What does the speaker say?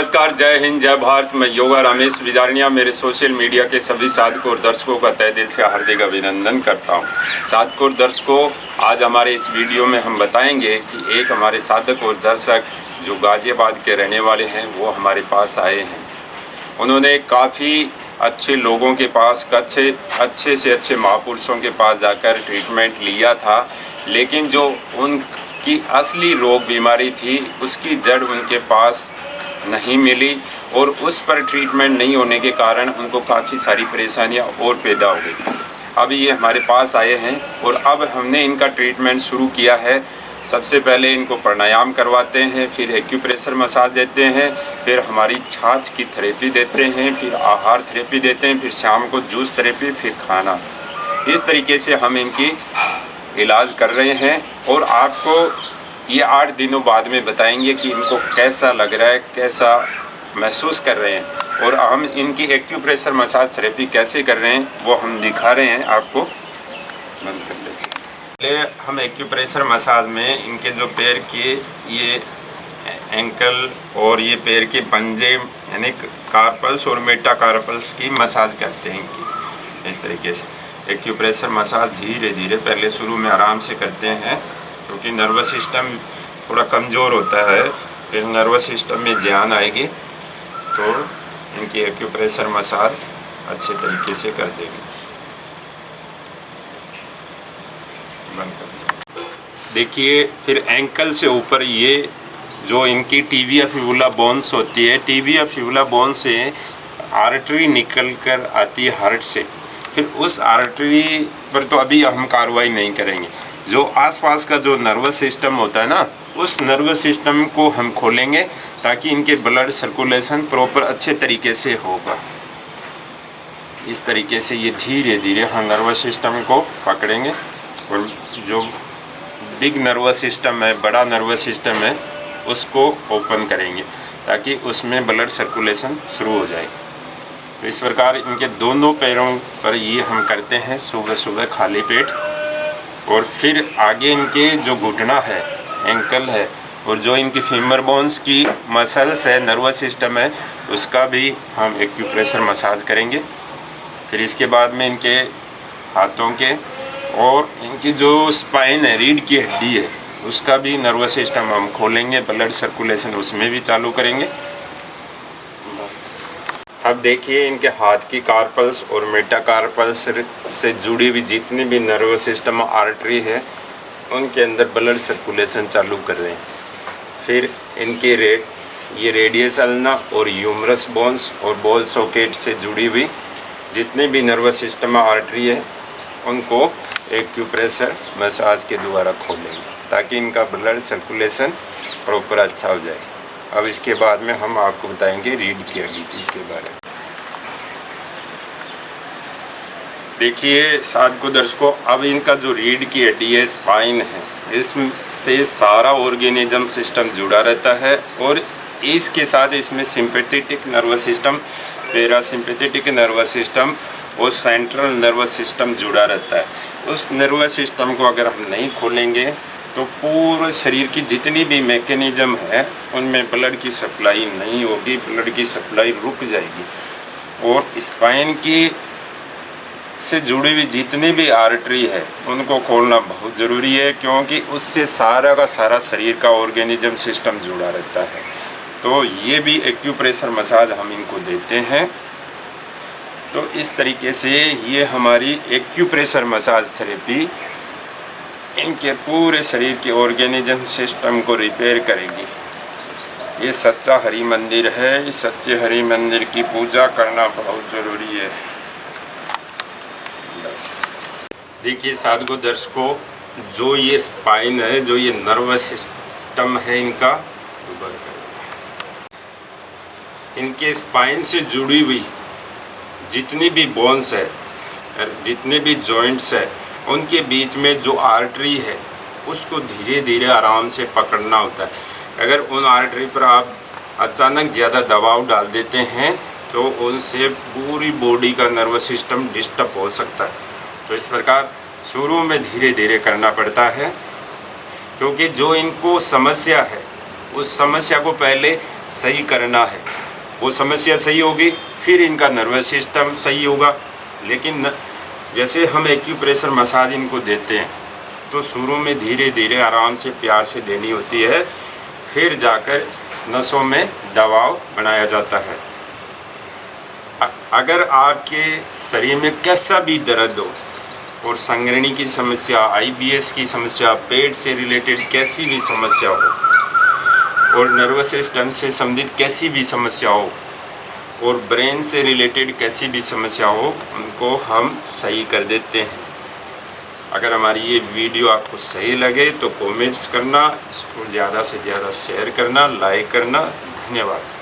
नमस्कार, जय हिंद, जय भारत। मैं योगा रमेश बिजारनिया मेरे सोशल मीडिया के सभी साधकों और दर्शकों का तहे दिल से हार्दिक अभिनंदन करता हूं। साधकों और दर्शकों, आज हमारे इस वीडियो में हम बताएंगे कि एक हमारे साधक और दर्शक जो गाजियाबाद के रहने वाले हैं वो हमारे पास आए हैं। उन्होंने काफ़ी अच्छे लोगों के पास, अच्छे से अच्छे महापुरुषों के पास जाकर ट्रीटमेंट लिया था, लेकिन जो उनकी असली रोग बीमारी थी उसकी जड़ उनके पास नहीं मिली और उस पर ट्रीटमेंट नहीं होने के कारण उनको काफ़ी सारी परेशानियां और पैदा हो गई। अब ये हमारे पास आए हैं और अब हमने इनका ट्रीटमेंट शुरू किया है। सबसे पहले इनको प्राणायाम करवाते हैं, फिर एक्यूप्रेशर मसाज देते हैं, फिर हमारी छाछ की थेरेपी देते हैं, फिर आहार थेरेपी देते हैं, फिर शाम को जूस थेरेपी, फिर खाना। इस तरीके से हम इनकी इलाज कर रहे हैं और आपको ये 8 दिनों बाद में बताएंगे कि इनको कैसा लग रहा है, कैसा महसूस कर रहे हैं और हम इनकी एक्यूप्रेशर मसाज थेरेपी कैसे कर रहे हैं वो हम दिखा रहे हैं आपको। बंद कर लीजिए। पहले हम एक्यूप्रेशर मसाज में इनके जो पैर के ये एंकल और ये पैर के पंजे यानी कार्पल्स और मेटाकार्पल्स की मसाज करते हैं इनकी। इस तरीके से एक्यूप्रेशर मसाज धीरे धीरे पहले शुरू में आराम से करते हैं क्योंकि नर्वस सिस्टम थोड़ा कमज़ोर होता है। फिर नर्वस सिस्टम में जान आएगी तो इनकी एक्यूप्रेशर मसाज अच्छे तरीके से कर देंगे। बंद कर देखिए। फिर एंकल से ऊपर ये जो इनकी टिबिया फिबुला बोन्स होती है, टिबिया फिबुला बोन से आर्टरी निकल कर आती है हार्ट से। फिर उस आर्टरी पर तो अभी हम कार्रवाई नहीं करेंगे। जो आसपास का जो नर्वस सिस्टम होता है ना, उस नर्वस सिस्टम को हम खोलेंगे ताकि इनके ब्लड सर्कुलेशन प्रॉपर अच्छे तरीके से होगा। इस तरीके से ये धीरे धीरे हम नर्वस सिस्टम को पकड़ेंगे और जो बिग नर्वस सिस्टम है, बड़ा नर्वस सिस्टम है, उसको ओपन करेंगे ताकि उसमें ब्लड सर्कुलेशन शुरू हो जाए। तो इस प्रकार इनके दोनों पैरों पर ये हम करते हैं सुबह सुबह खाली पेट। और फिर आगे इनके जो घुटना है, एंकल है और जो इनकी फीमर बोन्स की मसल्स है, नर्वस सिस्टम है, उसका भी हम एक्यूप्रेशर मसाज करेंगे। फिर इसके बाद में इनके हाथों के और इनकी जो स्पाइन है, रीढ़ की हड्डी है, उसका भी नर्वस सिस्टम हम खोलेंगे, ब्लड सर्कुलेशन उसमें भी चालू करेंगे। अब देखिए इनके हाथ की कार्पल्स और मेटाकार्पल्स से जुड़ी हुई जितनी भी नर्वस सिस्टम आर्टरी है उनके अंदर ब्लड सर्कुलेशन चालू कर रहे हैं। फिर इनके ये रेडियस अल्ना और ह्यूमरस बोन्स और बॉल सॉकेट से जुड़ी हुई जितने भी नर्वस सिस्टम आर्टरी है उनको एक्यूप्रेशर मसाज के द्वारा खोलेंगे ताकि इनका ब्लड सर्कुलेशन प्रॉपर अच्छा हो जाए। अब इसके बाद में हम आपको बताएंगे रीढ़ की हड्डी के बारे में। देखिए साधकों दर्शकों, अब इनका जो रीढ़ की हड्डी है, स्पाइन है, इससे सारा ऑर्गेनिज्म सिस्टम जुड़ा रहता है और इसके साथ इसमें sympathetic nervous system, parasympathetic nervous system और सेंट्रल नर्वस सिस्टम जुड़ा रहता है। उस नर्वस सिस्टम को अगर हम नहीं खोलेंगे तो पूरे शरीर की जितनी भी मैकेनिज्म है उनमें ब्लड की सप्लाई नहीं होगी, ब्लड की सप्लाई रुक जाएगी। और स्पाइन की से जुड़ी हुई जितनी भी आर्टरी है उनको खोलना बहुत ज़रूरी है क्योंकि उससे सारा का सारा शरीर का ऑर्गेनिज्म सिस्टम जुड़ा रहता है। तो ये भी एक्यूप्रेशर मसाज हम इनको देते हैं। तो इस तरीके से ये हमारी एक्यूप्रेशर मसाज थेरेपी इनके पूरे शरीर के ऑर्गेनिज्म सिस्टम को रिपेयर करेगी। ये सच्चा हरि मंदिर है। इस सच्चे हरि मंदिर की पूजा करना बहुत ज़रूरी है। देखिए साधकों दर्शकों, जो ये स्पाइन है, जो ये नर्वस सिस्टम है इनका, इनके स्पाइन से जुड़ी हुई जितनी भी बोन्स है, जितने भी जॉइंट्स है, उनके बीच में जो आर्टरी है उसको धीरे धीरे आराम से पकड़ना होता है। अगर उन आर्टरी पर आप अचानक ज़्यादा दबाव डाल देते हैं तो उनसे पूरी बॉडी का नर्वस सिस्टम डिस्टर्ब हो सकता है। तो इस प्रकार शुरू में धीरे धीरे करना पड़ता है क्योंकि जो इनको समस्या है उस समस्या को पहले सही करना है। वो समस्या सही होगी फिर इनका नर्वस सिस्टम सही होगा। लेकिन जैसे हम एक्यूप्रेशर मसाज इनको देते हैं तो शुरू में धीरे धीरे आराम से प्यार से देनी होती है, फिर जाकर नसों में दबाव बनाया जाता है। अगर आपके शरीर में कैसा भी दर्द हो और संगृहणी की समस्या, IBS की समस्या, पेट से रिलेटेड कैसी भी समस्या हो और नर्वस सिस्टम से संबंधित कैसी भी समस्या हो और ब्रेन से रिलेटेड कैसी भी समस्या हो, उनको हम सही कर देते हैं। अगर हमारी ये वीडियो आपको सही लगे तो कमेंट्स करना, इसको ज़्यादा से ज़्यादा शेयर करना, लाइक करना। धन्यवाद।